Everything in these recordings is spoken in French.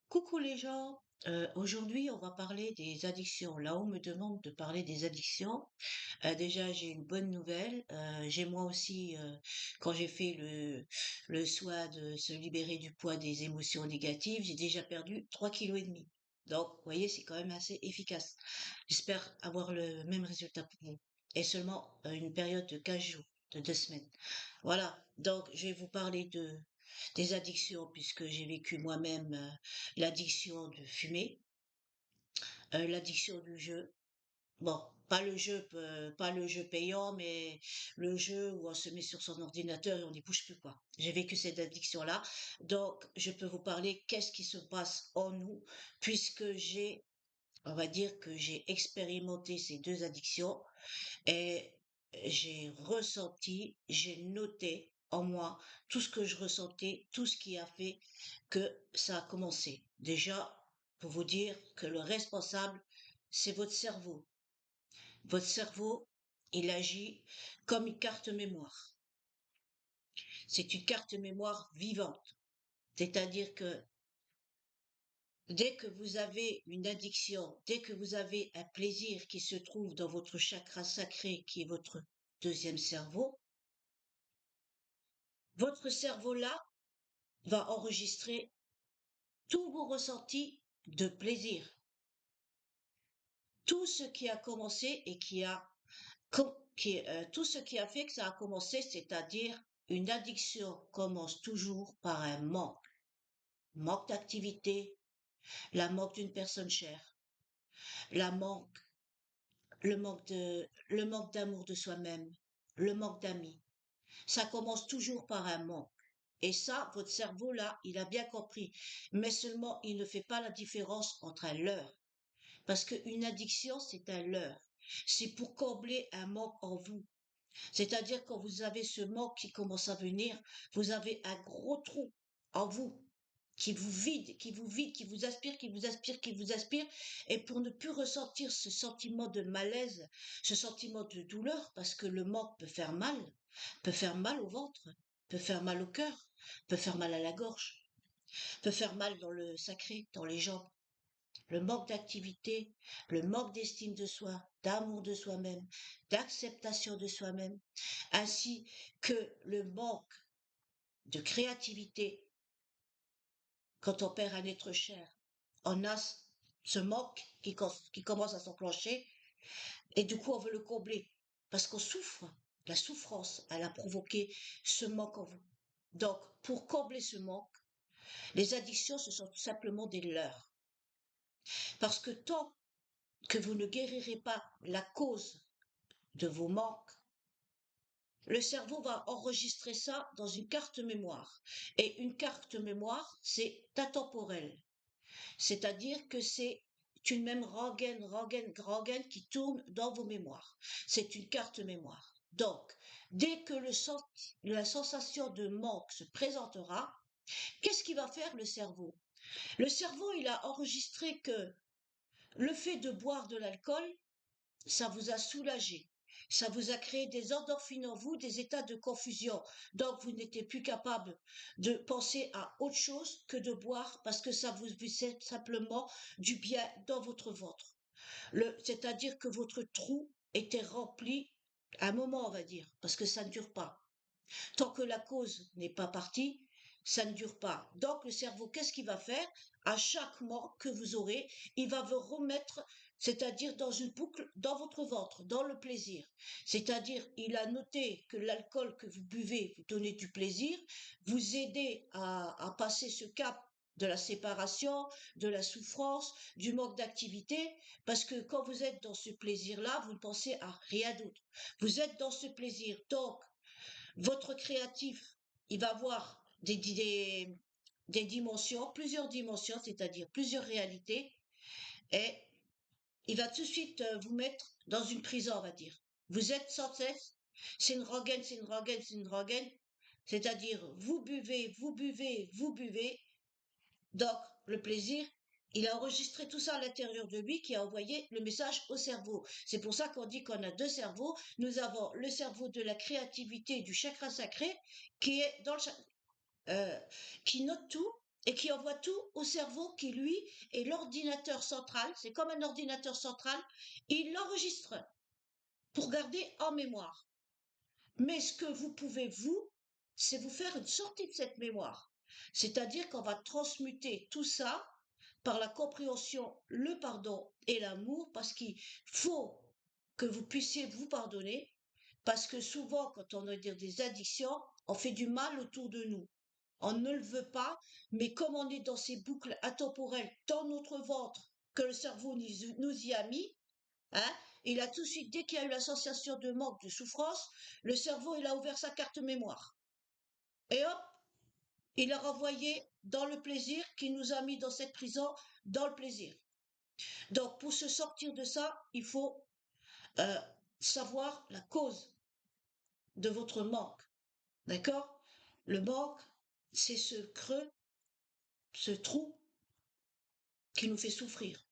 Coucou les gens, aujourd'hui on va parler des addictions. Là on me demande de parler des addictions. Déjà j'ai une bonne nouvelle. J'ai moi aussi, quand j'ai fait le choix de se libérer du poids des émotions négatives, j'ai déjà perdu 3,5 kg. Donc vous voyez c'est quand même assez efficace. J'espère avoir le même résultat pour vous. Et seulement une période de 15 jours, de 2 semaines. Voilà, donc je vais vous parler des addictions puisque j'ai vécu moi-même l'addiction de fumer, l'addiction du jeu. Bon, pas le jeu payant, mais le jeu où on se met sur son ordinateur et on n'y bouge plus, quoi. J'ai vécu cette addiction-là. Donc, je peux vous parler qu'est-ce qui se passe en nous, puisque on va dire que j'ai expérimenté ces deux addictions et j'ai ressenti, j'ai noté en moi tout ce que je ressentais, tout ce qui a fait que ça a commencé. Déjà, pour vous dire que le responsable, c'est votre cerveau. Votre cerveau, il agit comme une carte mémoire. C'est une carte mémoire vivante. C'est-à-dire que dès que vous avez une addiction, dès que vous avez un plaisir qui se trouve dans votre chakra sacré, qui est votre deuxième cerveau, votre cerveau-là va enregistrer tous vos ressentis de plaisir. Tout ce qui a commencé et tout ce qui a fait que ça a commencé, c'est-à-dire une addiction commence toujours par un manque. Manque d'activité, la manque d'une personne chère, la manque, le manque d'amour de soi-même, le manque d'amis. Ça commence toujours par un manque. Et ça, votre cerveau, là, il a bien compris. Mais seulement, il ne fait pas la différence entre un leurre. Parce qu'une addiction, c'est un leurre. C'est pour combler un manque en vous. C'est-à-dire quand vous avez ce manque qui commence à venir, vous avez un gros trou en vous qui vous vide, qui vous vide, qui vous aspire, qui vous aspire, qui vous aspire. Et pour ne plus ressentir ce sentiment de malaise, ce sentiment de douleur, parce que le manque peut faire mal au ventre, peut faire mal au cœur, peut faire mal à la gorge, peut faire mal dans le sacré, dans les jambes. Le manque d'activité, le manque d'estime de soi, d'amour de soi-même, d'acceptation de soi-même, ainsi que le manque de créativité quand on perd un être cher. On a ce manque qui commence à s'enclencher et du coup on veut le combler parce qu'on souffre. La souffrance, elle a provoqué ce manque en vous. Donc, pour combler ce manque, les addictions, ce sont tout simplement des leurres. Parce que tant que vous ne guérirez pas la cause de vos manques, le cerveau va enregistrer ça dans une carte mémoire. Et une carte mémoire, c'est intemporel. C'est-à-dire que c'est une même rengaine qui tourne dans vos mémoires. C'est une carte mémoire. Donc, dès que la sensation de manque se présentera, qu'est-ce qui va faire le cerveau? Le cerveau, il a enregistré que le fait de boire de l'alcool, ça vous a soulagé. Ça vous a créé des endorphines en vous, des états de confusion. Donc, vous n'étiez plus capable de penser à autre chose que de boire parce que ça vous faisait simplement du bien dans votre ventre. C'est-à-dire que votre trou était rempli à un moment, on va dire, parce que ça ne dure pas. Tant que la cause n'est pas partie, ça ne dure pas. Donc le cerveau, qu'est-ce qu'il va faire? À chaque mort que vous aurez, il va vous remettre, c'est-à-dire dans une boucle, dans votre ventre, dans le plaisir. C'est-à-dire, il a noté que l'alcool que vous buvez vous donnait du plaisir, vous aidez à passer ce cap de la séparation, de la souffrance, du manque d'activité, parce que quand vous êtes dans ce plaisir-là, vous ne pensez à rien d'autre. Vous êtes dans ce plaisir. Donc, votre créatif, il va avoir des dimensions, plusieurs dimensions, c'est-à-dire plusieurs réalités, et il va tout de suite vous mettre dans une prison, on va dire. Vous êtes sans cesse, c'est une rengaine, c'est une rengaine, c'est une rengaine, c'est-à-dire vous buvez, vous buvez, vous buvez, donc le plaisir, il a enregistré tout ça à l'intérieur de lui qui a envoyé le message au cerveau. C'est pour ça qu'on dit qu'on a deux cerveaux. Nous avons le cerveau de la créativité du chakra sacré qui est dans le qui note tout et qui envoie tout au cerveau qui, lui, est l'ordinateur central. C'est comme un ordinateur central. Il l'enregistre pour garder en mémoire. Mais ce que vous pouvez, vous, c'est vous faire une sortie de cette mémoire. C'est-à-dire qu'on va transmuter tout ça par la compréhension, le pardon et l'amour, parce qu'il faut que vous puissiez vous pardonner, parce que souvent, quand on a des addictions, on fait du mal autour de nous. On ne le veut pas, mais comme on est dans ces boucles intemporelles dans notre ventre, que le cerveau nous y a mis, hein, il a tout de suite, dès qu'il y a eu la sensation de manque, de souffrance, le cerveau, il a ouvert sa carte mémoire. Et hop, il a renvoyé dans le plaisir qui nous a mis dans cette prison, dans le plaisir. Donc, pour se sortir de ça, il faut euh, savoir la cause de votre manque. D'accord? Le manque, c'est ce creux, ce trou qui nous fait souffrir.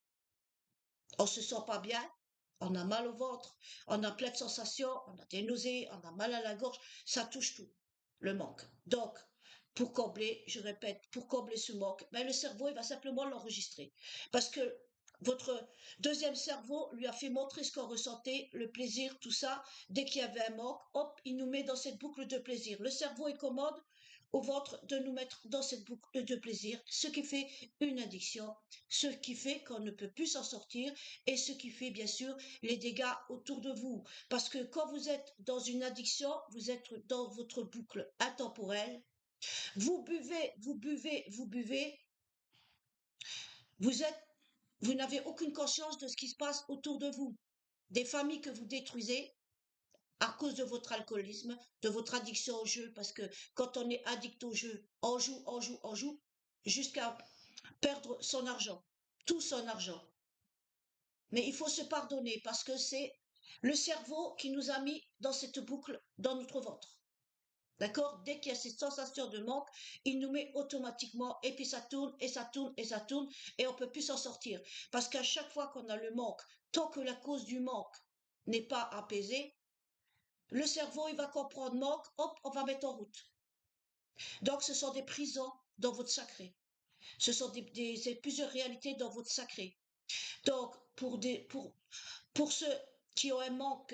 On se sent pas bien, on a mal au ventre, on a plein de sensations, on a des nausées, on a mal à la gorge, ça touche tout, le manque. Donc, pour combler, je répète, pour combler ce manque, ben le cerveau, il va simplement l'enregistrer. Parce que votre deuxième cerveau lui a fait montrer ce qu'on ressentait, le plaisir, tout ça. Dès qu'il y avait un manque, hop, il nous met dans cette boucle de plaisir. Le cerveau est commode au ventre de nous mettre dans cette boucle de plaisir, ce qui fait une addiction, ce qui fait qu'on ne peut plus s'en sortir et ce qui fait bien sûr les dégâts autour de vous. Parce que quand vous êtes dans une addiction, vous êtes dans votre boucle intemporelle, vous buvez, vous buvez, vous buvez, vous êtes, vous n'avez aucune conscience de ce qui se passe autour de vous. Des familles que vous détruisez à cause de votre alcoolisme, de votre addiction au jeu, parce que quand on est addict au jeu, on joue, on joue, on joue, jusqu'à perdre son argent, tout son argent. Mais il faut se pardonner parce que c'est le cerveau qui nous a mis dans cette boucle dans notre ventre. D'accord? Dès qu'il y a cette sensation de manque, il nous met automatiquement et puis ça tourne et ça tourne et ça tourne et on peut plus s'en sortir. Parce qu'à chaque fois qu'on a le manque, tant que la cause du manque n'est pas apaisée, le cerveau, il va comprendre manque, hop, on va mettre en route. Donc, ce sont des prisons dans votre sacré. Ce sont c'est plusieurs réalités dans votre sacré. Donc, pour ceux qui ont un manque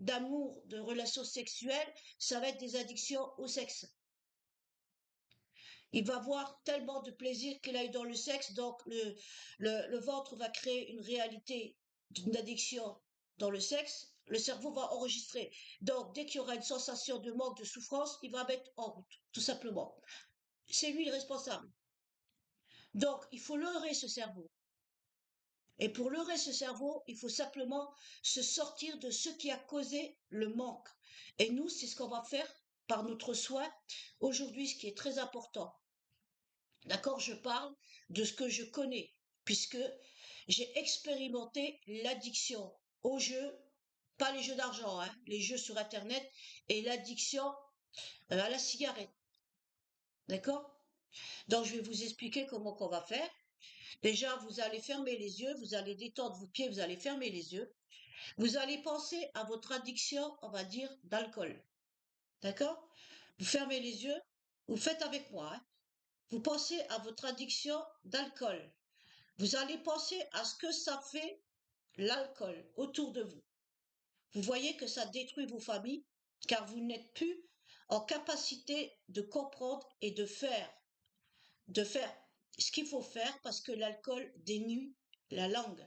d'amour, de relations sexuelles, ça va être des addictions au sexe. Il va avoir tellement de plaisir qu'il a eu dans le sexe, donc le ventre va créer une réalité d'une addiction dans le sexe, le cerveau va enregistrer. Donc, dès qu'il y aura une sensation de manque, de souffrance, il va mettre en route, tout simplement. C'est lui le responsable. Donc, il faut leurrer ce cerveau. Et pour leurrer ce cerveau, il faut simplement se sortir de ce qui a causé le manque. Et nous, c'est ce qu'on va faire par notre soin aujourd'hui, ce qui est très important. D'accord? Je parle de ce que je connais, puisque j'ai expérimenté l'addiction aux jeux, pas les jeux d'argent, hein, les jeux sur Internet, et l'addiction à la cigarette. D'accord? Donc, je vais vous expliquer comment qu'on va faire. Déjà, vous allez fermer les yeux, vous allez détendre vos pieds, vous allez fermer les yeux. Vous allez penser à votre addiction, on va dire, d'alcool. D'accord? Vous fermez les yeux, vous faites avec moi, hein. Vous pensez à votre addiction d'alcool. Vous allez penser à ce que ça fait l'alcool autour de vous. Vous voyez que ça détruit vos familles car vous n'êtes plus en capacité de comprendre et de faire ce qu'il faut faire parce que l'alcool dénue la langue.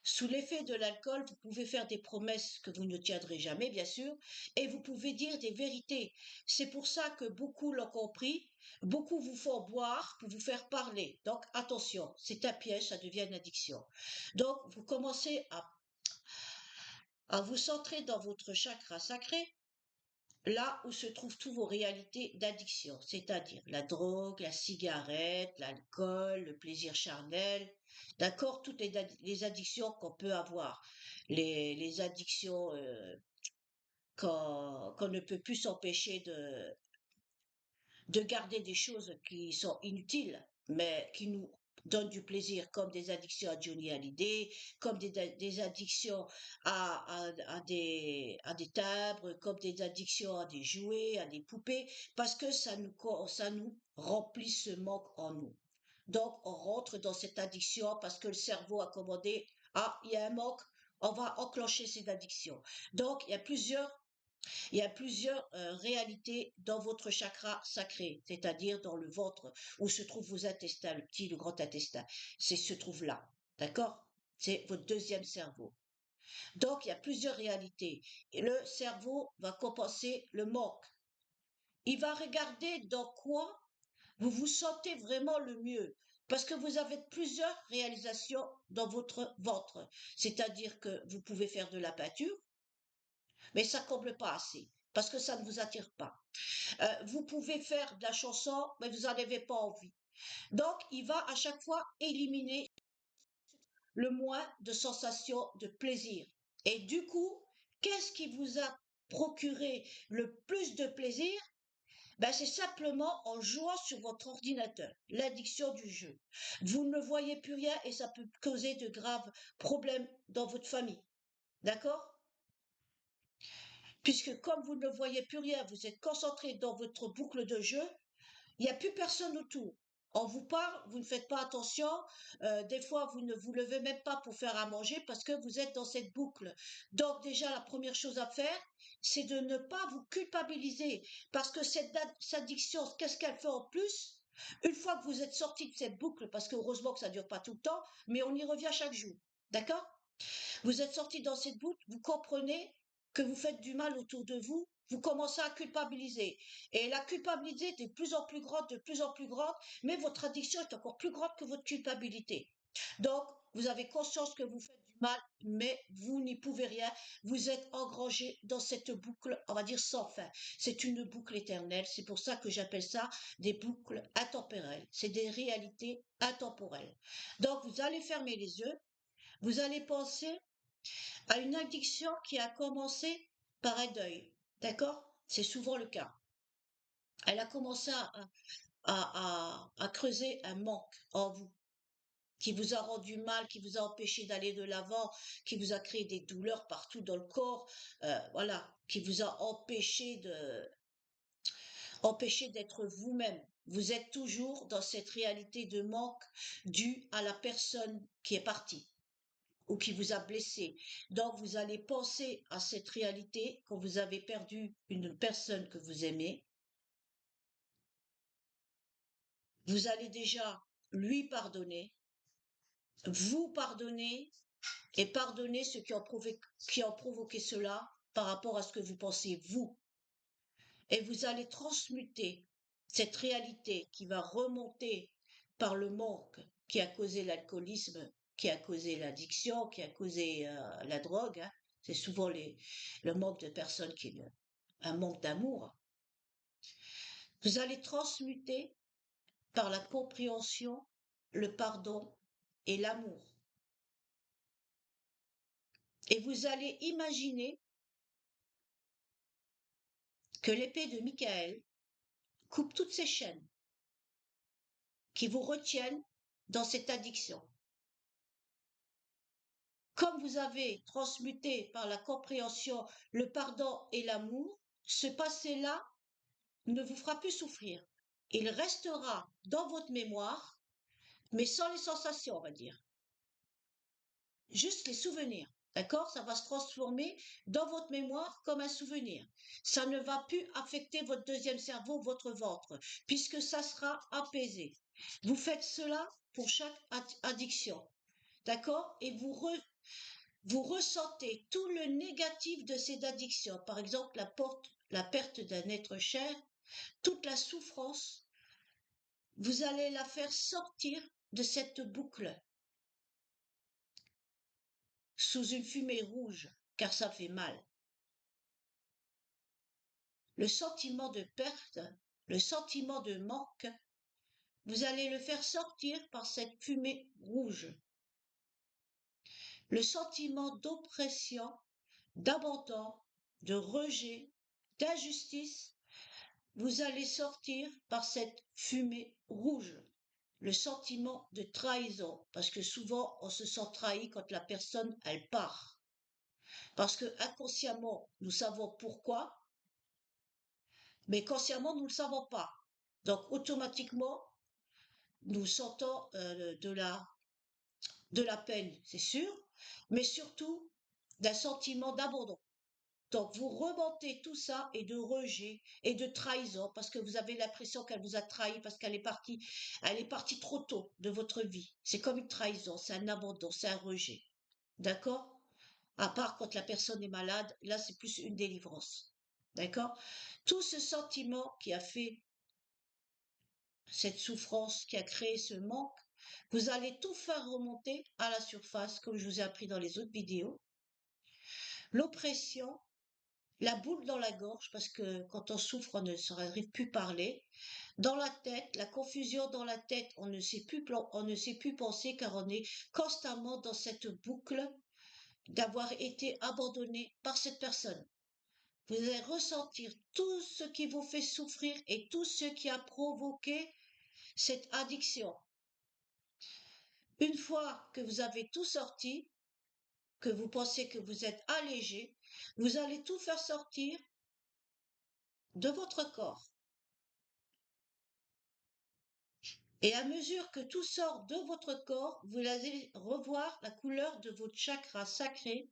Sous l'effet de l'alcool, vous pouvez faire des promesses que vous ne tiendrez jamais, bien sûr, et vous pouvez dire des vérités. C'est pour ça que beaucoup l'ont compris, beaucoup vous font boire pour vous faire parler. Donc attention, c'est un piège, ça devient une addiction. Donc vous commencez à vous centrer dans votre chakra sacré, là où se trouvent toutes vos réalités d'addiction, c'est-à-dire la drogue, la cigarette, l'alcool, le plaisir charnel, d'accord, toutes les addictions qu'on peut avoir, les addictions qu'on ne peut plus s'empêcher de garder des choses qui sont inutiles, mais qui nous donnent du plaisir, comme des addictions à Johnny Hallyday, comme des addictions à des timbres, comme des addictions à des jouets, à des poupées, parce que ça nous remplit ce manque en nous. Donc, on rentre dans cette addiction parce que le cerveau a commandé, ah, il y a un manque, on va enclencher cette addiction. Donc, il y a plusieurs réalités dans votre chakra sacré, c'est-à-dire dans le ventre, où se trouvent vos intestins, le petit, le grand intestin. C'est se trouve là, d'accord? C'est votre deuxième cerveau. Donc, il y a plusieurs réalités. Et le cerveau va compenser le manque. Il va regarder dans quoi vous vous sentez vraiment le mieux. Parce que vous avez plusieurs réalisations dans votre ventre. C'est-à-dire que vous pouvez faire de la peinture, mais ça comble pas assez. Parce que ça ne vous attire pas. Vous pouvez faire de la chanson, mais vous n'en avez pas envie. Donc, il va à chaque fois éliminer le moins de sensations de plaisir. Et du coup, qu'est-ce qui vous a procuré le plus de plaisir? Ben, c'est simplement en jouant sur votre ordinateur, l'addiction du jeu. Vous ne voyez plus rien et ça peut causer de graves problèmes dans votre famille. D'accord? Puisque comme vous ne voyez plus rien, vous êtes concentré dans votre boucle de jeu, il n'y a plus personne autour. On vous parle, vous ne faites pas attention. Des fois, vous ne vous levez même pas pour faire à manger parce que vous êtes dans cette boucle. Donc déjà, la première chose à faire, c'est de ne pas vous culpabiliser. Parce que cette addiction, qu'est-ce qu'elle fait en plus? Une fois que vous êtes sorti de cette boucle, parce que heureusement que ça ne dure pas tout le temps, mais on y revient chaque jour. D'accord? Vous êtes sorti dans cette boucle, vous comprenez que vous faites du mal autour de vous, vous commencez à culpabiliser. Et la culpabilité est de plus en plus grande, mais votre addiction est encore plus grande que votre culpabilité. Donc, vous avez conscience que vous faites du mal, mais vous n'y pouvez rien. Vous êtes engrangé dans cette boucle, on va dire sans fin. C'est une boucle éternelle. C'est pour ça que j'appelle ça des boucles intemporelles. C'est des réalités intemporelles. Donc, vous allez fermer les yeux. Vous allez penser à une addiction qui a commencé par un deuil. D'accord? C'est souvent le cas. Elle a commencé à creuser un manque en vous, qui vous a rendu mal, qui vous a empêché d'aller de l'avant, qui vous a créé des douleurs partout dans le corps, voilà, qui vous a empêché d'être vous-même. Vous êtes toujours dans cette réalité de manque due à la personne qui est partie ou qui vous a blessé. Donc, vous allez penser à cette réalité quand vous avez perdu une personne que vous aimez. Vous allez déjà lui pardonner, vous pardonner et pardonner ceux qui ont provoqué cela par rapport à ce que vous pensez vous. Et vous allez transmuter cette réalité qui va remonter par le manque qui a causé l'alcoolisme, qui a causé l'addiction, qui a causé la drogue. Hein. C'est souvent le manque de personnes un manque d'amour. Vous allez transmuter par la compréhension, le pardon et l'amour. Et vous allez imaginer que l'épée de Michael coupe toutes ces chaînes qui vous retiennent dans cette addiction. Comme vous avez transmuté par la compréhension le pardon et l'amour, ce passé-là ne vous fera plus souffrir. Il restera dans votre mémoire, mais sans les sensations, on va dire. Juste les souvenirs. D'accord? Ça va se transformer dans votre mémoire comme un souvenir. Ça ne va plus affecter votre deuxième cerveau, votre ventre, puisque ça sera apaisé. Vous faites cela pour chaque addiction. D'accord? Et vous ressentez tout le négatif de cette addiction. Par exemple, la perte d'un être cher, toute la souffrance, vous allez la faire sortir de cette boucle sous une fumée rouge, car ça fait mal. Le sentiment de perte, le sentiment de manque, vous allez le faire sortir par cette fumée rouge. Le sentiment d'oppression, d'abandon, de rejet, d'injustice, vous allez sortir par cette fumée rouge. le sentiment de trahison, parce que souvent on se sent trahi quand la personne, elle part. Parce que inconsciemment, nous savons pourquoi, mais consciemment, nous ne le savons pas. Donc automatiquement, nous sentons de la peine, c'est sûr, mais surtout d'un sentiment d'abandon. Donc, vous remontez tout ça et de rejet et de trahison parce que vous avez l'impression qu'elle vous a trahi parce elle est partie trop tôt de votre vie. C'est comme une trahison, c'est un abandon, c'est un rejet. D'accord? À part quand la personne est malade, là, c'est plus une délivrance. D'accord? Tout ce sentiment qui a fait cette souffrance, qui a créé ce manque, vous allez tout faire remonter à la surface, comme je vous ai appris dans les autres vidéos. L'oppression, la boule dans la gorge, parce que quand on souffre, on ne s'arrive plus à parler. Dans la tête, la confusion dans la tête, on ne sait plus penser car on est constamment dans cette boucle d'avoir été abandonné par cette personne. Vous allez ressentir tout ce qui vous fait souffrir et tout ce qui a provoqué cette addiction. Une fois que vous avez tout sorti, que vous pensez que vous êtes allégé, vous allez tout faire sortir de votre corps. Et à mesure que tout sort de votre corps, vous allez revoir la couleur de votre chakra sacré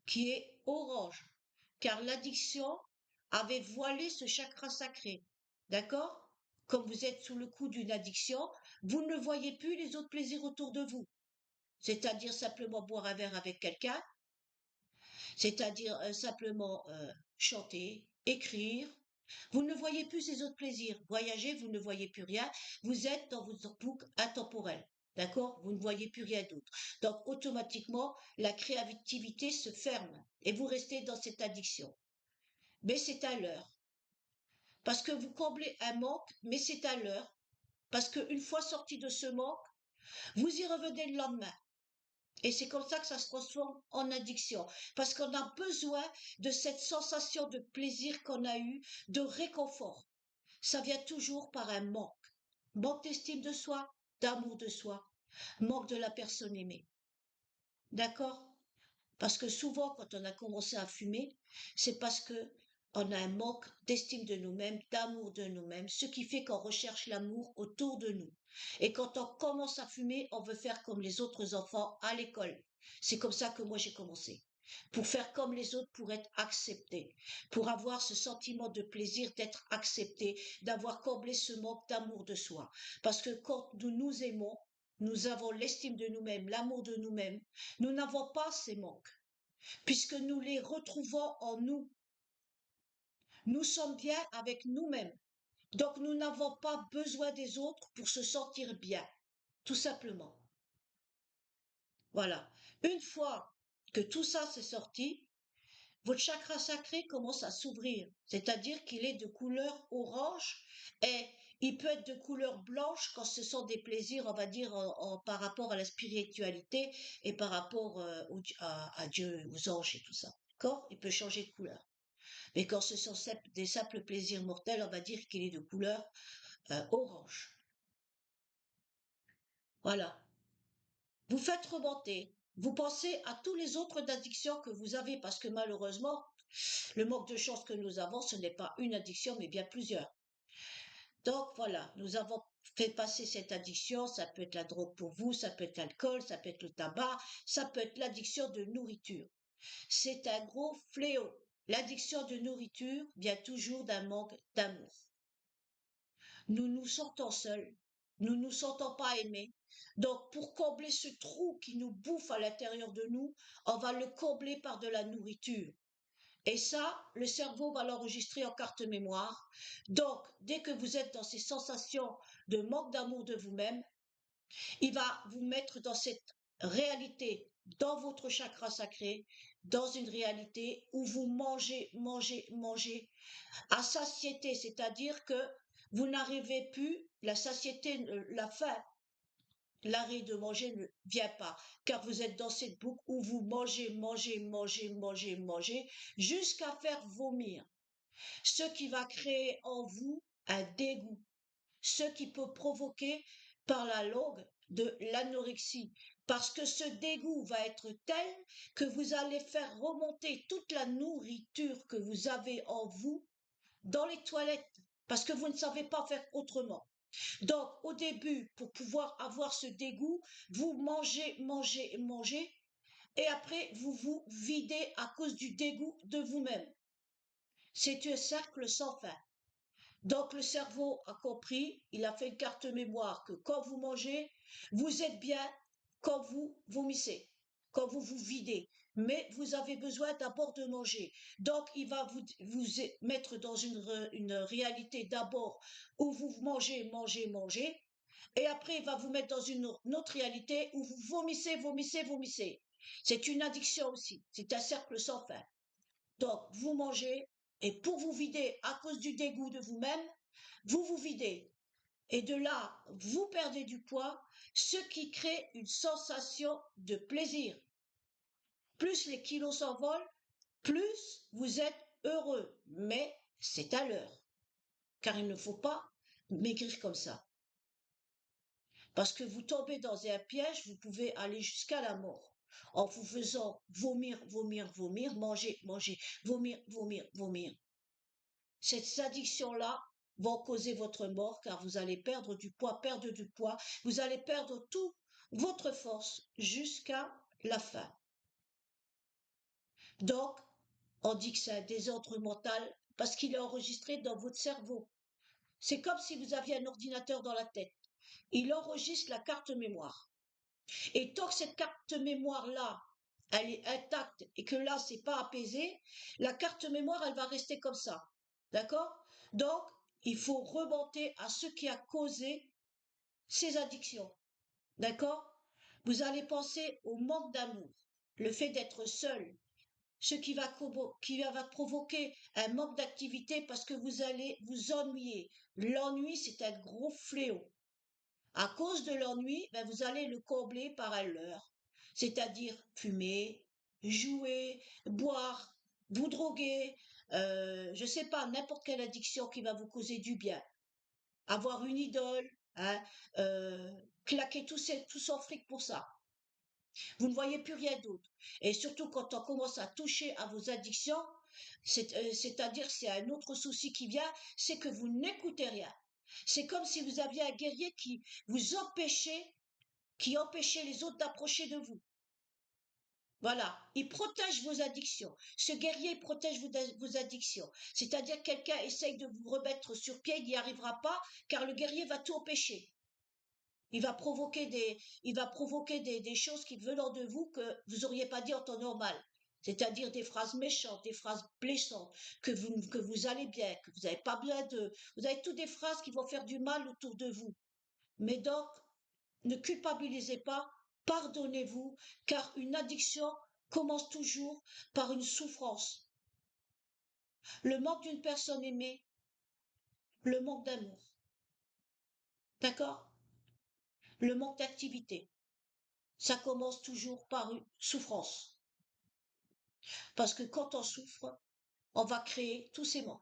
qui est orange, car l'addiction avait voilé ce chakra sacré. D'accord? Comme vous êtes sous le coup d'une addiction, vous ne voyez plus les autres plaisirs autour de vous. C'est-à-dire simplement boire un verre avec quelqu'un, c'est-à-dire simplement chanter, écrire. Vous ne voyez plus ces autres plaisirs. Voyager, vous ne voyez plus rien. Vous êtes dans votre boucle intemporelle. D'accord? Vous ne voyez plus rien d'autre. Donc, automatiquement, la créativité se ferme et vous restez dans cette addiction. Mais c'est à l'heure. Parce que vous comblez un manque, mais c'est à l'heure. Parce qu'une fois sorti de ce manque, vous y revenez le lendemain. Et c'est comme ça que ça se transforme en addiction. Parce qu'on a besoin de cette sensation de plaisir qu'on a eue, de réconfort. Ça vient toujours par un manque. Manque d'estime de soi, d'amour de soi, manque de la personne aimée. D'accord? Parce que souvent, quand on a commencé à fumer, c'est parce que on a un manque d'estime de nous-mêmes, d'amour de nous-mêmes, ce qui fait qu'on recherche l'amour autour de nous. Et quand on commence à fumer, on veut faire comme les autres enfants à l'école. C'est comme ça que moi j'ai commencé. Pour faire comme les autres, pour être accepté, pour avoir ce sentiment de plaisir d'être accepté, d'avoir comblé ce manque d'amour de soi. Parce que quand nous nous aimons, nous avons l'estime de nous-mêmes, l'amour de nous-mêmes, nous n'avons pas ces manques puisque nous les retrouvons en nous. Nous sommes bien avec nous-mêmes. Donc nous n'avons pas besoin des autres pour se sentir bien, tout simplement. Voilà. Une fois que tout ça s'est sorti, votre chakra sacré commence à s'ouvrir, c'est-à-dire qu'il est de couleur orange et il peut être de couleur blanche quand ce sont des plaisirs, on va dire, par rapport à la spiritualité et par rapport à Dieu, aux anges et tout ça. D'accord? Il peut changer de couleur. Mais quand ce sont des simples plaisirs mortels, on va dire qu'il est de couleur orange. Voilà. Vous faites remonter. Vous pensez à tous les autres addictions que vous avez, parce que malheureusement, le manque de chance que nous avons, ce n'est pas une addiction, mais bien plusieurs. Donc voilà, nous avons fait passer cette addiction, ça peut être la drogue pour vous, ça peut être l'alcool, ça peut être le tabac, ça peut être l'addiction de nourriture. C'est un gros fléau. L'addiction de nourriture vient toujours d'un manque d'amour. Nous nous sentons seuls, nous nous sentons pas aimés. Donc, pour combler ce trou qui nous bouffe à l'intérieur de nous, on va le combler par de la nourriture. Et ça, le cerveau va l'enregistrer en carte mémoire. Donc, dès que vous êtes dans ces sensations de manque d'amour de vous-même, il va vous mettre dans cette réalité, dans votre chakra sacré, dans une réalité où vous mangez, mangez, mangez à satiété, c'est-à-dire que vous n'arrivez plus, la satiété, la faim, l'arrêt de manger ne vient pas, car vous êtes dans cette boucle où vous mangez, mangez, mangez, mangez, mangez, jusqu'à faire vomir, ce qui va créer en vous un dégoût, ce qui peut provoquer par la longue de l'anorexie. Parce que ce dégoût va être tel que vous allez faire remonter toute la nourriture que vous avez en vous dans les toilettes. Parce que vous ne savez pas faire autrement. Donc, au début, pour pouvoir avoir ce dégoût, vous mangez, mangez, mangez, et après, vous vous videz à cause du dégoût de vous-même. C'est un cercle sans fin. Donc, le cerveau a compris, il a fait une carte mémoire que quand vous mangez, vous êtes bien quand vous vomissez, quand vous vous videz. Mais vous avez besoin d'abord de manger. Donc, il va vous mettre dans une réalité d'abord où vous mangez, mangez, mangez. Et après, il va vous mettre dans une autre réalité où vous vomissez, vomissez, vomissez. C'est une addiction aussi. C'est un cercle sans fin. Donc, vous mangez et pour vous vider à cause du dégoût de vous-même, vous vous videz. Et de là, vous perdez du poids, ce qui crée une sensation de plaisir. Plus les kilos s'envolent, plus vous êtes heureux. Mais c'est à l'heure. Car il ne faut pas maigrir comme ça. Parce que vous tombez dans un piège, vous pouvez aller jusqu'à la mort. En vous faisant vomir, vomir, vomir, manger, manger, vomir, vomir, vomir. Ces addictions-là vont causer votre mort car vous allez perdre du poids, vous allez perdre toute votre force jusqu'à la fin. Donc, on dit que c'est un désordre mental parce qu'il est enregistré dans votre cerveau. C'est comme si vous aviez un ordinateur dans la tête. Il enregistre la carte mémoire. Et tant que cette carte mémoire-là, elle est intacte et que là, c'est pas apaisé, la carte mémoire, elle va rester comme ça. D'accord? Donc, il faut remonter à ce qui a causé ces addictions. D'accord? Vous allez penser au manque d'amour, le fait d'être seul, ce qui va provoquer un manque d'activité parce que vous allez vous ennuyer. L'ennui, c'est un gros fléau. À cause de l'ennui, ben vous allez le combler par un leurre, c'est-à-dire fumer, jouer, boire, vous droguer, je sais pas, n'importe quelle addiction qui va vous causer du bien. Avoir une idole, hein, claquer tout son fric pour ça. Vous ne voyez plus rien d'autre. Et surtout quand on commence à toucher à vos addictions, c'est-à-dire c'est un autre souci qui vient, c'est que vous n'écoutez rien. C'est comme si vous aviez un guerrier qui empêchait les autres d'approcher de vous. Voilà, il protège vos addictions. Ce guerrier protège vos addictions. C'est-à-dire que quelqu'un essaye de vous remettre sur pied, il n'y arrivera pas, car le guerrier va tout empêcher. Il va provoquer des choses qui venant de vous que vous n'auriez pas dit en temps normal. C'est-à-dire des phrases méchantes, des phrases blessantes, que vous allez bien, que vous n'avez pas besoin de... Vous avez toutes des phrases qui vont faire du mal autour de vous. Mais donc, ne culpabilisez pas, pardonnez-vous, car une addiction commence toujours par une souffrance. Le manque d'une personne aimée, le manque d'amour. D'accord? Le manque d'activité. Ça commence toujours par une souffrance. Parce que quand on souffre, on va créer tous ces manques.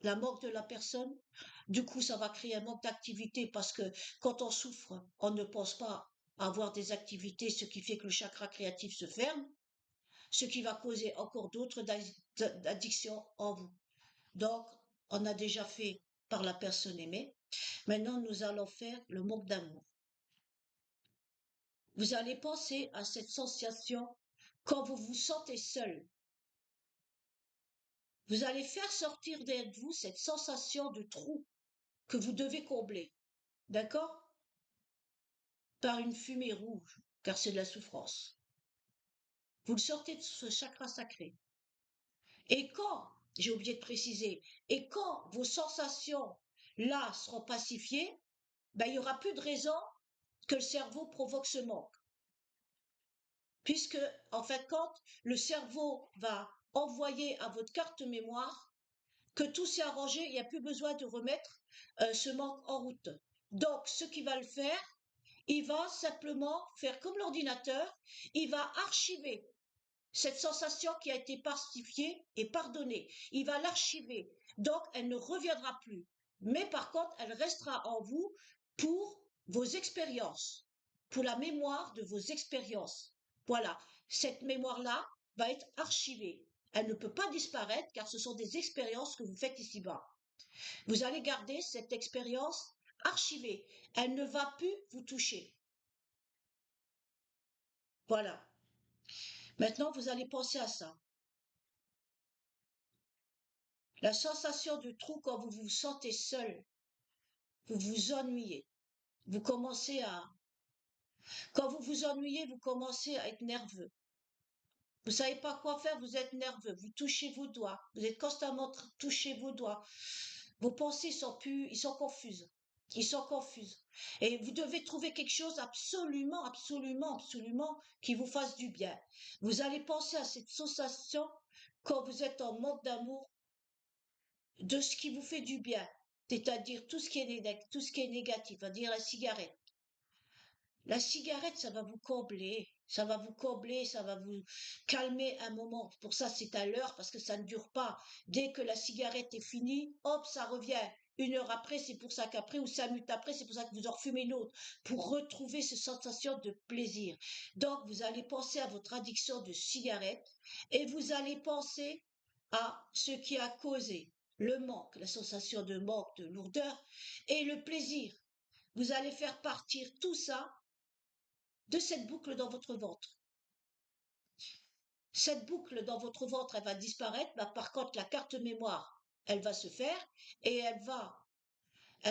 La manque de la personne, du coup, ça va créer un manque d'activité parce que quand on souffre, on ne pense pas avoir des activités, ce qui fait que le chakra créatif se ferme, ce qui va causer encore d'autres addictions en vous. Donc, on a déjà fait par la personne aimée. Maintenant, nous allons faire le manque d'amour. Vous allez penser à cette sensation quand vous vous sentez seul. Vous allez faire sortir de vous cette sensation de trou que vous devez combler. D'accord? Par une fumée rouge, car c'est de la souffrance. Vous le sortez de ce chakra sacré. Et quand, j'ai oublié de préciser, et quand vos sensations là seront pacifiées, ben, il n'y aura plus de raison que le cerveau provoque ce manque. Puisque, en fait, quand le cerveau va envoyer à votre carte mémoire que tout s'est arrangé, il n'y a plus besoin de remettre ce manque en route. Donc, ce qui va le faire, il va simplement faire comme l'ordinateur, il va archiver cette sensation qui a été pacifiée et pardonnée. Il va l'archiver. Donc, elle ne reviendra plus. Mais par contre, elle restera en vous pour vos expériences, pour la mémoire de vos expériences. Voilà, cette mémoire-là va être archivée. Elle ne peut pas disparaître car ce sont des expériences que vous faites ici-bas. Vous allez garder cette expérience archivée. Elle ne va plus vous toucher. Voilà. Maintenant, vous allez penser à ça. La sensation de trou quand vous vous sentez seul, vous vous ennuyez. Vous commencez à... Quand vous vous ennuyez, vous commencez à être nerveux. Vous savez pas quoi faire, vous êtes nerveux, vous touchez vos doigts, vous êtes constamment touché vos doigts. Vos pensées sont plus, ils sont confuses. Ils sont confuses. Et vous devez trouver quelque chose absolument, absolument, absolument qui vous fasse du bien. Vous allez penser à cette sensation quand vous êtes en manque d'amour, de ce qui vous fait du bien. C'est-à-dire tout ce qui est négatif, c'est-à-dire la cigarette. La cigarette, ça va vous combler, ça va vous combler, ça va vous calmer un moment. Pour ça, c'est à l'heure parce que ça ne dure pas. Dès que la cigarette est finie, hop, ça revient. Une heure après, c'est pour ça qu'après, ou 5 minutes après, c'est pour ça que vous en refumez une autre, pour retrouver cette sensation de plaisir. Donc, vous allez penser à votre addiction de cigarette et vous allez penser à ce qui a causé le manque, la sensation de manque, de lourdeur et le plaisir. Vous allez faire partir tout ça de cette boucle dans votre ventre. Cette boucle dans votre ventre, elle va disparaître, mais par contre, la carte mémoire, elle va se faire et elle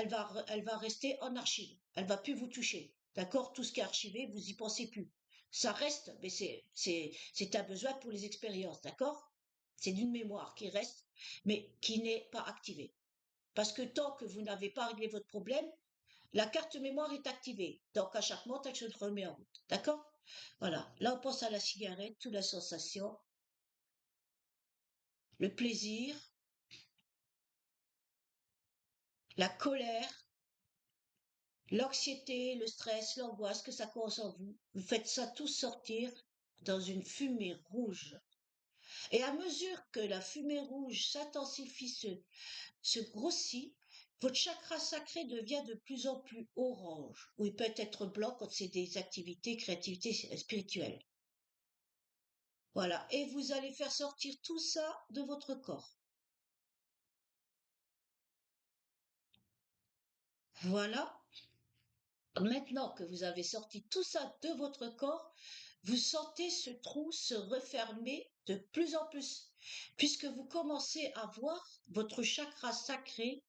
va rester en archive. Elle va plus vous toucher. D'accord? Tout ce qui est archivé, vous y pensez plus. Ça reste, mais c'est un besoin pour les expériences. D'accord? C'est d'une mémoire qui reste, mais qui n'est pas activée. Parce que tant que vous n'avez pas réglé votre problème, la carte mémoire est activée. Donc, à chaque mois, elle se remet en route. D'accord? Voilà. Là, on pense à la cigarette, toute la sensation, le plaisir, la colère, l'anxiété, le stress, l'angoisse que ça cause en vous. Vous faites ça tout sortir dans une fumée rouge. Et à mesure que la fumée rouge s'intensifie, se grossit, votre chakra sacré devient de plus en plus orange, ou il peut être blanc quand c'est des activités, créativité spirituelle. Voilà. Et vous allez faire sortir tout ça de votre corps. Voilà. Maintenant que vous avez sorti tout ça de votre corps, vous sentez ce trou se refermer de plus en plus, puisque vous commencez à voir votre chakra sacré,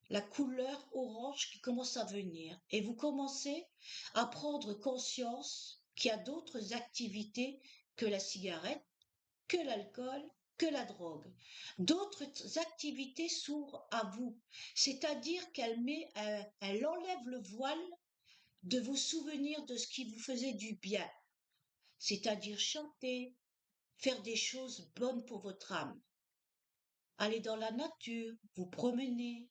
la couleur orange qui commence à venir, et vous commencez à prendre conscience qu'il y a d'autres activités que la cigarette, que l'alcool, que la drogue. D'autres activités s'ouvrent à vous, c'est-à-dire elle enlève le voile de vos souvenirs de ce qui vous faisait du bien, c'est-à-dire chanter, faire des choses bonnes pour votre âme, aller dans la nature, vous promener,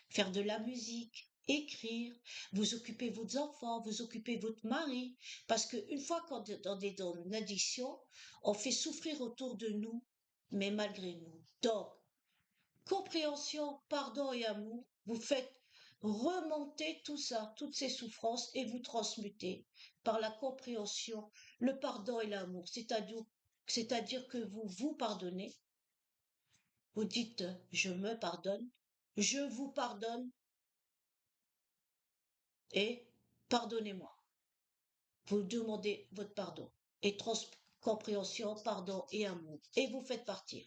faire de la musique, écrire, vous occuper vos enfants, vous occuper votre mari, parce qu'une fois qu'on est dans une addiction, on fait souffrir autour de nous, mais malgré nous. Donc, compréhension, pardon et amour, vous faites remonter tout ça, toutes ces souffrances et vous transmutez par la compréhension, le pardon et l'amour. C'est-à-dire que vous vous pardonnez, vous dites je me pardonne, je vous pardonne et pardonnez-moi. Vous demandez votre pardon et compréhension, pardon et amour et vous faites partir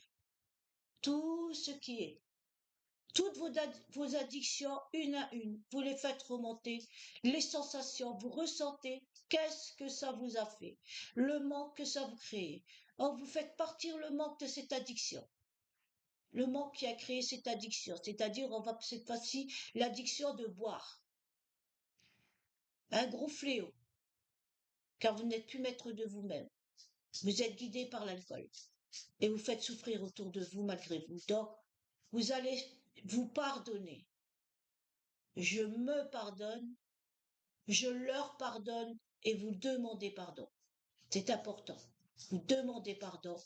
tout ce qui est toutes vos addictions, une à une, vous les faites remonter, les sensations, vous ressentez qu'est-ce que ça vous a fait, le manque que ça vous crée. Or, vous faites partir le manque de cette addiction, le manque qui a créé cette addiction, c'est-à-dire, on va cette fois-ci, l'addiction de boire, un gros fléau, car vous n'êtes plus maître de vous-même. Vous êtes guidé par l'alcool et vous faites souffrir autour de vous malgré vous. Donc, vous allez vous pardonner. Je me pardonne, je leur pardonne et vous demandez pardon. C'est important. Vous demandez pardon.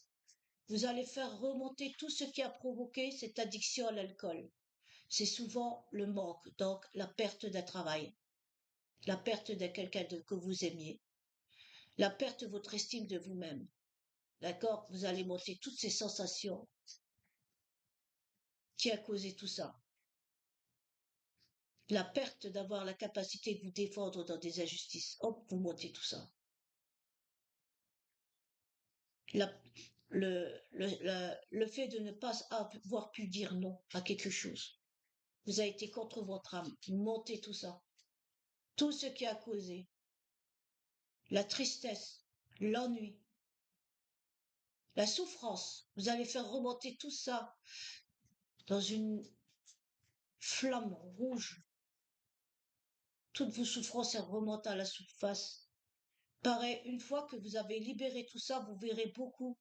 Vous allez faire remonter tout ce qui a provoqué cette addiction à l'alcool. C'est souvent le manque, donc la perte d'un travail. la perte de quelqu'un que vous aimiez, la perte de votre estime de vous-même. D'accord? Vous allez monter toutes ces sensations qui a causé tout ça. La perte d'avoir la capacité de vous défendre dans des injustices. Hop, vous montez tout ça. La- le fait de ne pas avoir pu dire non à quelque chose. Vous avez été contre votre âme. Vous montez tout ça. Tout ce qui a causé. La tristesse, l'ennui, la souffrance. Vous allez faire remonter tout ça dans une flamme rouge. Toutes vos souffrances remontent à la surface. Pareil, une fois que vous avez libéré tout ça, vous verrez beaucoup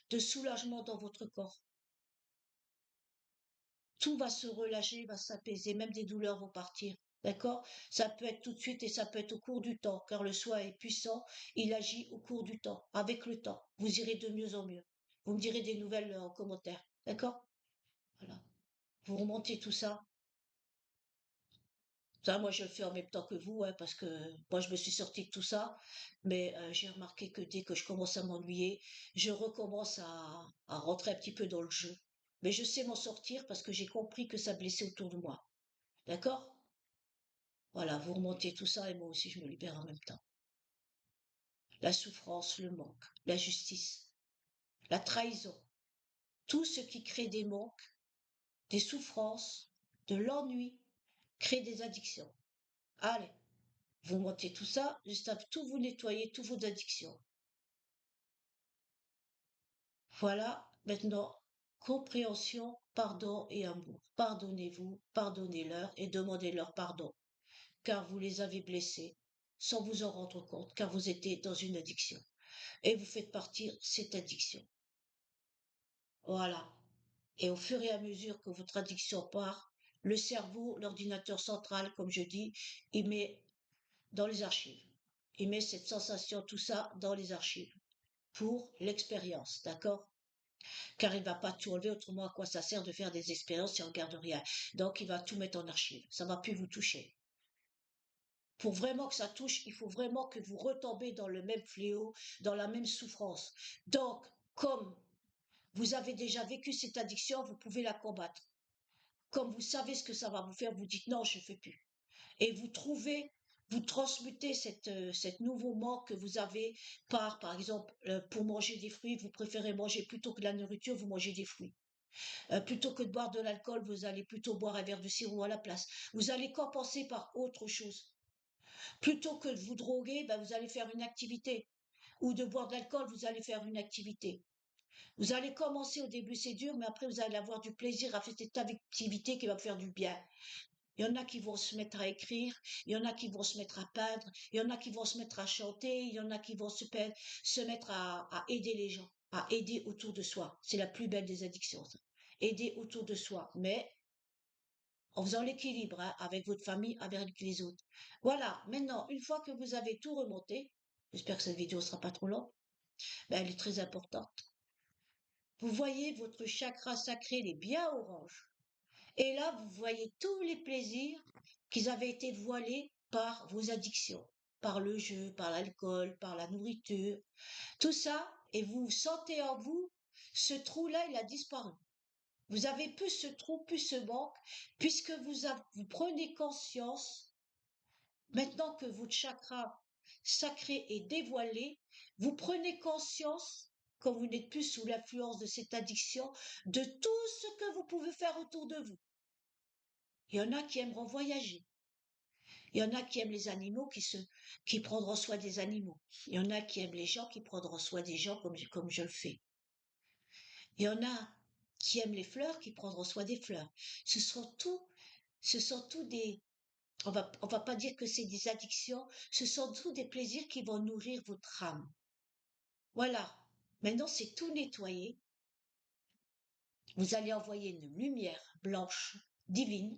de soulagement dans votre corps. Tout va se relâcher, va s'apaiser, même des douleurs vont partir. D'accord? Ça peut être tout de suite et ça peut être au cours du temps, car le soi est puissant, il agit au cours du temps, avec le temps. Vous irez de mieux en mieux. Vous me direz des nouvelles en commentaire. D'accord? Voilà. Vous remontez tout ça. Ça, moi, je le fais en même temps que vous, hein, parce que moi, je me suis sortie de tout ça, mais j'ai remarqué que dès que je commence à m'ennuyer, je recommence à rentrer un petit peu dans le jeu. Mais je sais m'en sortir parce que j'ai compris que ça blessait autour de moi. D'accord? Voilà, vous remontez tout ça et moi aussi, je me libère en même temps. La souffrance, le manque, la justice, la trahison, tout ce qui crée des manques, des souffrances, de l'ennui, crée des addictions. Allez. Vous montez tout ça, juste à tout vous nettoyer, toutes vos addictions. Voilà, maintenant, compréhension, pardon et amour. Pardonnez-vous, pardonnez-leur et demandez-leur pardon, car vous les avez blessés sans vous en rendre compte, car vous étiez dans une addiction. Et vous faites partir cette addiction. Voilà. Et au fur et à mesure que votre addiction part, le cerveau, l'ordinateur central, comme je dis, il met dans les archives. Il met cette sensation, tout ça, dans les archives. Pour l'expérience, d'accord? Car il ne va pas tout enlever, autrement à quoi ça sert de faire des expériences si on ne garde rien. Donc il va tout mettre en archive, ça ne va plus vous toucher. Pour vraiment que ça touche, il faut vraiment que vous retombez dans le même fléau, dans la même souffrance. Donc, comme vous avez déjà vécu cette addiction, vous pouvez la combattre. Comme vous savez ce que ça va vous faire, vous dites non, je ne fais plus. Et vous trouvez, vous transmutez cette nouveau manque que vous avez par exemple, pour manger des fruits, vous préférez manger plutôt que de la nourriture, vous mangez des fruits. Plutôt que de boire de l'alcool, vous allez plutôt boire un verre de sirop à la place. Vous allez compenser par autre chose. Plutôt que de vous droguer, ben vous allez faire une activité. Ou de boire de l'alcool, vous allez faire une activité. Vous allez commencer au début, c'est dur, mais après, vous allez avoir du plaisir à faire cette activité qui va vous faire du bien. Il y en a qui vont se mettre à écrire, il y en a qui vont se mettre à peindre, il y en a qui vont se mettre à chanter, il y en a qui vont se mettre à aider les gens, à aider autour de soi. C'est la plus belle des addictions, ça. Aider autour de soi, mais en faisant l'équilibre, hein, avec votre famille, avec les autres. Voilà, maintenant, une fois que vous avez tout remonté, j'espère que cette vidéo ne sera pas trop longue, ben, elle est très importante. Vous voyez votre chakra sacré, il est bien orange. Et là, vous voyez tous les plaisirs qui avaient été voilés par vos addictions, par le jeu, par l'alcool, par la nourriture, tout ça, et vous sentez en vous, ce trou-là, il a disparu. Vous avez plus ce trou, plus ce manque, puisque vous prenez conscience, maintenant que votre chakra sacré est dévoilé, vous prenez conscience, quand vous n'êtes plus sous l'influence de cette addiction, de tout ce que vous pouvez faire autour de vous. Il y en a qui aimeront voyager. Il y en a qui aiment les animaux, qui prendront soin des animaux. Il y en a qui aiment les gens, qui prendront soin des gens comme je le fais. Il y en a qui aiment les fleurs, qui prendront soin des fleurs. Ce sont tous des, on va pas dire que c'est des addictions, ce sont tous des plaisirs qui vont nourrir votre âme. Voilà. Maintenant, c'est tout nettoyé. Vous allez envoyer une lumière blanche, divine,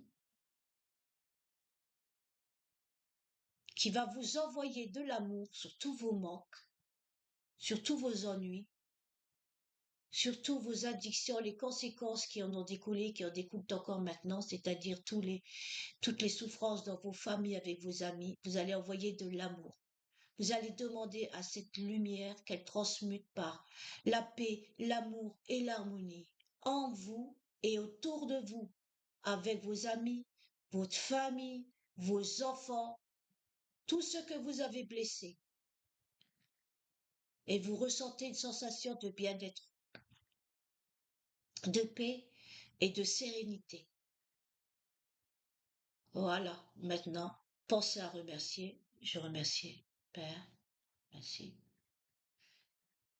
qui va vous envoyer de l'amour sur tous vos manques, sur tous vos ennuis, surtout vos addictions, les conséquences qui en ont découlé, qui en découlent encore maintenant, c'est-à-dire toutes les souffrances dans vos familles, avec vos amis, vous allez envoyer de l'amour. Vous allez demander à cette lumière qu'elle transmute par la paix, l'amour et l'harmonie en vous et autour de vous, avec vos amis, votre famille, vos enfants, tout ce que vous avez blessé. Et vous ressentez une sensation de bien-être, de paix et de sérénité. Voilà, maintenant, pensez à remercier. Je remercie, Père, merci.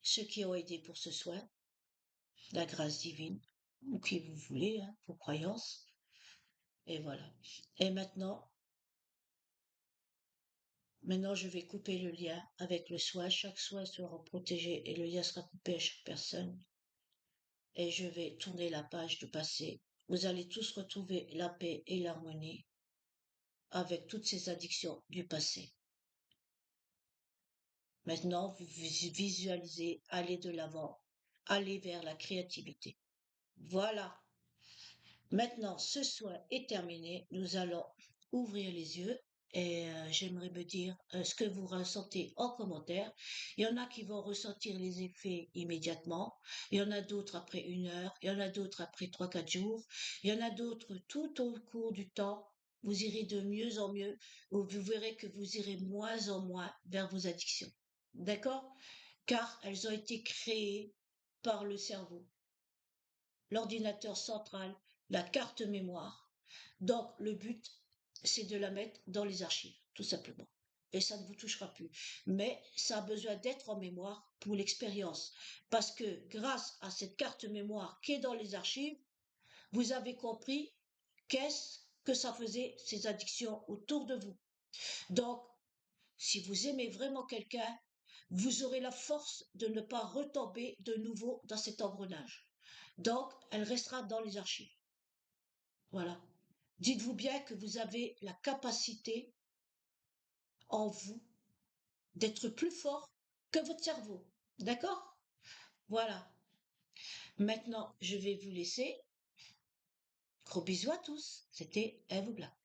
Ceux qui ont aidé pour ce soin, la grâce divine, ou qui vous voulez, hein, vos croyances. Et voilà. Et maintenant, je vais couper le lien avec le soin. Chaque soin sera protégé et le lien sera coupé à chaque personne. Et je vais tourner la page du passé. Vous allez tous retrouver la paix et l'harmonie avec toutes ces addictions du passé. Maintenant, vous visualisez, allez de l'avant, allez vers la créativité. Voilà. Maintenant, ce soin est terminé. Nous allons ouvrir les yeux et j'aimerais me dire ce que vous ressentez en commentaire. Il y en a qui vont ressentir les effets immédiatement. Il y en a d'autres après 1 heure. Il y en a d'autres après 3, 4 jours. Il y en a d'autres tout au cours du temps. Vous irez de mieux en mieux ou vous verrez que vous irez moins en moins vers vos addictions. D'accord? Car elles ont été créées par le cerveau, l'ordinateur central, la carte mémoire. Donc, le but, c'est de la mettre dans les archives, tout simplement. Et ça ne vous touchera plus. Mais ça a besoin d'être en mémoire pour l'expérience. Parce que grâce à cette carte mémoire qui est dans les archives, vous avez compris qu'est-ce que ça faisait, ces addictions autour de vous. Donc, si vous aimez vraiment quelqu'un, vous aurez la force de ne pas retomber de nouveau dans cet engrenage. Donc, elle restera dans les archives. Voilà. Dites-vous bien que vous avez la capacité en vous d'être plus fort que votre cerveau. D'accord? Voilà. Maintenant, je vais vous laisser. Gros bisous à tous. C'était Eve Black.